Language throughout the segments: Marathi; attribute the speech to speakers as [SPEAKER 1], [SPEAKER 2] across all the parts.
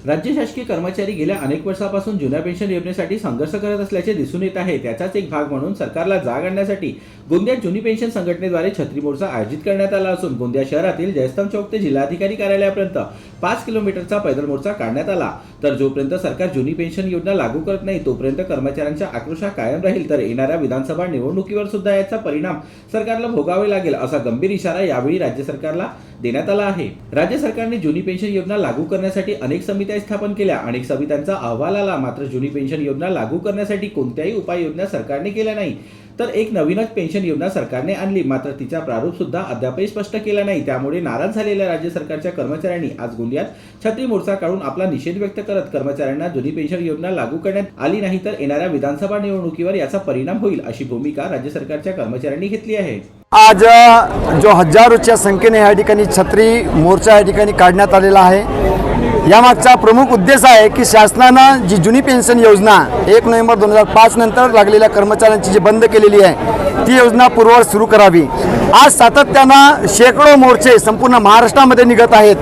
[SPEAKER 1] राज्य शासकीय कर्मचारी गेल्या अनेक वर्षापासून जुन्या पेन्शन योजनेसाठी संघर्ष करत असल्याचे दिसून येत आहे। त्याचाच एक भाग म्हणून सरकारला जाग आणण्यासाठी गोंदियात जुनी पेन्शन संघटनेद्वारे छत्री मोर्चा आयोजित करण्यात आला असून गोंदिया शहरातील जयस्तंभ चौक ते जिल्हाधिकारी कार्यालयापर्यंत 5 किलोमीटरचा पैदल मोर्चा काढण्यात आला। तर जोपर्यंत सरकार जुनी पेन्शन योजना लागू करत नाही तोपर्यंत कर्मचाऱ्यांचा आक्रोश कायम राहील, तर येणाऱ्या विधानसभा निवडणुकीवर सुद्धा याचा परिणाम सरकारला भोगावे लागेल असा गंभीर इशारा यावेळी राज्य सरकारला देण्यात आला आहे। राज्य सरकारने जुनी पेन्शन योजना लागू करण्यासाठी अनेक समित्या स्थापन केल्या, अनेक समित्यांचा अहवाल आला, मात्र जुनी पेन्शन योजना लागू करण्यासाठी कोणत्याही उपाययोजना सरकारने केल्या नाही। तर एक नवीनच पेन्शन योजना सरकारने आणली, मात्र तिचा प्रारूप सुद्धा अद्यापही स्पष्ट केला नाही। त्यामुळे नाराज झालेल्या राज्य सरकारच्या कर्मचाऱ्यांनी आज गोंदियात छत्री मोर्चा काढून आपला निषेध व्यक्त करत कर्मचाऱ्यांना जुनी पेन्शन योजना लागू करण्यात आली नाही तर येणाऱ्या विधानसभा निवडणुकीवर याचा परिणाम होईल अशी भूमिका राज्य सरकारच्या कर्मचाऱ्यांनी घेतली आहे।
[SPEAKER 2] आज जो हजारोच्या संख्येने या ठिकाणी छत्री मोर्चा या ठिकाणी काढण्यात आलेला आहे, यामागचा प्रमुख उद्देश आहे की शासनानं जी जुनी पेन्शन योजना 1 नोव्हेंबर 2005 नंतर लागलेल्या कर्मचाऱ्यांची जी बंद केलेली आहे ती योजना पूर्ववत सुरू करावी। आज सातत्यानं शेकडो मोर्चे संपूर्ण महाराष्ट्रामध्ये निघत आहेत,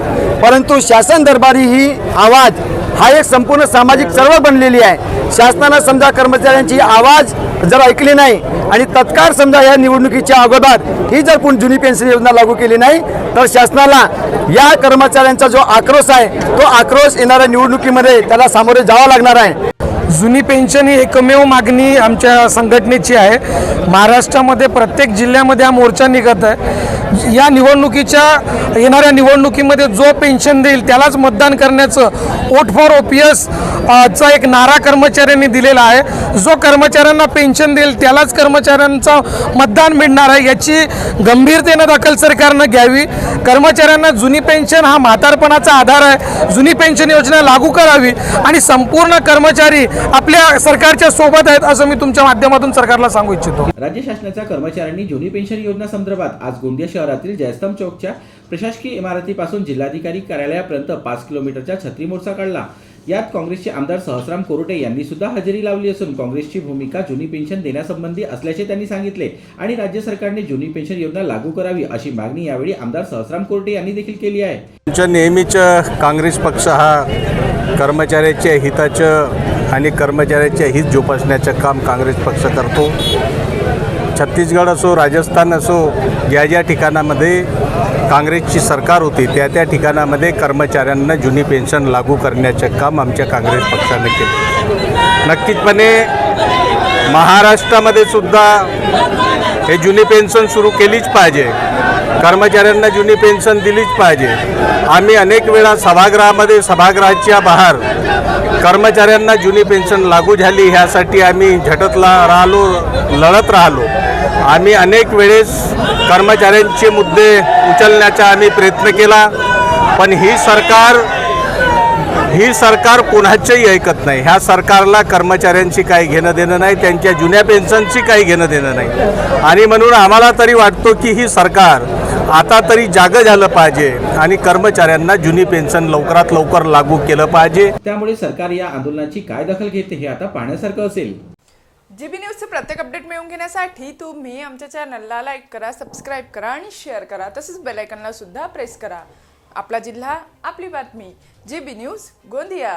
[SPEAKER 2] परंतु शासन दरबारी ही आवाज हा एक संपूर्ण सामाजिक चळवळ बनलेली आहे। शासनानं समजा कर्मचाऱ्यांची आवाज जर ऐकली नाही आणि तत्काळ समजा या निवडणुकीच्या अगोदर ही जर कोण जुनी पेन्शन योजना लागू केली नाही तर शासनाला या कर्मचाऱ्यांचा जो आक्रोश आहे तो आक्रोश येणाऱ्या निवडणुकीमध्ये त्याला सामोरे जावं लागणार आहे।
[SPEAKER 3] जुनी पेन्शन ही एकमेव मागणी आमच्या संघटनेची आहे। महाराष्ट्रामध्ये प्रत्येक जिल्ह्यामध्ये हा मोर्चा निघत आहे। या येणाऱ्या निवडणुकीमध्ये जो पेन्शन देईल त्यालाच मतदान करण्याचं वोट फॉर ओपीएस चा एक नारा कर्मचाऱ्यांनी दिलेला आहे। जो कर्मचाऱ्यांना पेन्शन देईल त्यालाच कर्मचाऱ्यांचं मतदान मिळणार आहे, याची गंभीरतेने दखल सरकारनं घ्यावी। कर्मचाऱ्यांना जुनी पेन्शन हा म्हातारपणाचा आधार आहे, जुनी पेन्शन योजना लागू करावी आणि संपूर्ण कर्मचारी आपल्या सरकारच्या सोबत आहेत असं मी तुमच्या माध्यमातून सरकारला सांगू इच्छितो।
[SPEAKER 1] राज्य शासनाच्या कर्मचाऱ्यांनी जुनी पेन्शन योजना संदर्भात आज गोंदिया शहरातील जयस्तंभ चौकच्या प्रशासकीय इमारतीपासून जिल्हाधिकारी कार्यालयापर्यंत 5 किलोमीटरचा छत्री मोर्चा काढला। यात काँग्रेसचे आमदार सहस्राम कोरटे यांनी सुद्धा हजेरी लावली असून काँग्रेसची भूमिका जुनी पेन्शन देण्यासंबंधी असल्याचे त्यांनी सांगितले आणि राज्य सरकारने जुनी पेन्शन योजना लागू करावी अशी मागणी यावेळी आमदार सहस्राम कोरटे यांनी देखील केली आहे।
[SPEAKER 4] आमच्या नेहमीच काँग्रेस पक्ष हा कर्मचाऱ्याच्या हिताचं आणि कर्मचाऱ्याच्या हित जोपासण्याचं काम काँग्रेस पक्ष करतो। छत्तीसगड असो, राजस्थान असो, ज्या ठिकाणामध्ये काँग्रेसची सरकार होती त्या ठिकाणामध्ये कर्मचाऱ्यांना जुनी पेन्शन लागू करण्याचे काम आमच्या काँग्रेस पक्षाने केले। नक्कीचपणे महाराष्ट्रामध्ये सुद्धा हे जुनी पेन्शन सुरू केलीच पाहिजे, कर्मचाऱ्यांना जुनी पेन्शन दिलीच पाहिजे। आम्ही अनेक वेळा सभागृहाच्या बाहेर कर्मचाऱ्यांना जुनी पेन्शन लागू झाली ह्यासाठी आम्ही लढत राहिलो। आम्ही अनेक वेळेस कर्मचाऱ्यांचे मुद्दे उचलण्याचा आम्ही प्रयत्न केला, पण ही सरकार कोणाचंही ऐकत नाही। ह्या सरकारला कर्मचाऱ्यांशी काही घेणं देणं नाही, त्यांच्या जुन्या पेन्शनशी काही घेणं देणं नाही आणि म्हणून आम्हाला तरी वाटतो की ही सरकार आता तरी जागं झालं पाहिजे आणि कर्मचाऱ्यांना जुनी पेन्शन लवकरात लवकर लागू केलं पाहिजे।
[SPEAKER 1] त्यामुळे सरकार या आंदोलनाची काय दखल घेते हे आता पाहण्यासारखं असेल।
[SPEAKER 5] जीबी न्यूजचे प्रत्येक अपडेट मिळवून घेण्यासाठी तुम्ही आमच्या चॅनलला लाईक करा, सबस्क्राईब करा आणि शेअर करा, तसेच बेल आयकॉनला सुद्धा प्रेस करा। आपला जिल्हा, आपली बातमी, जीबी न्यूज गोंदिया।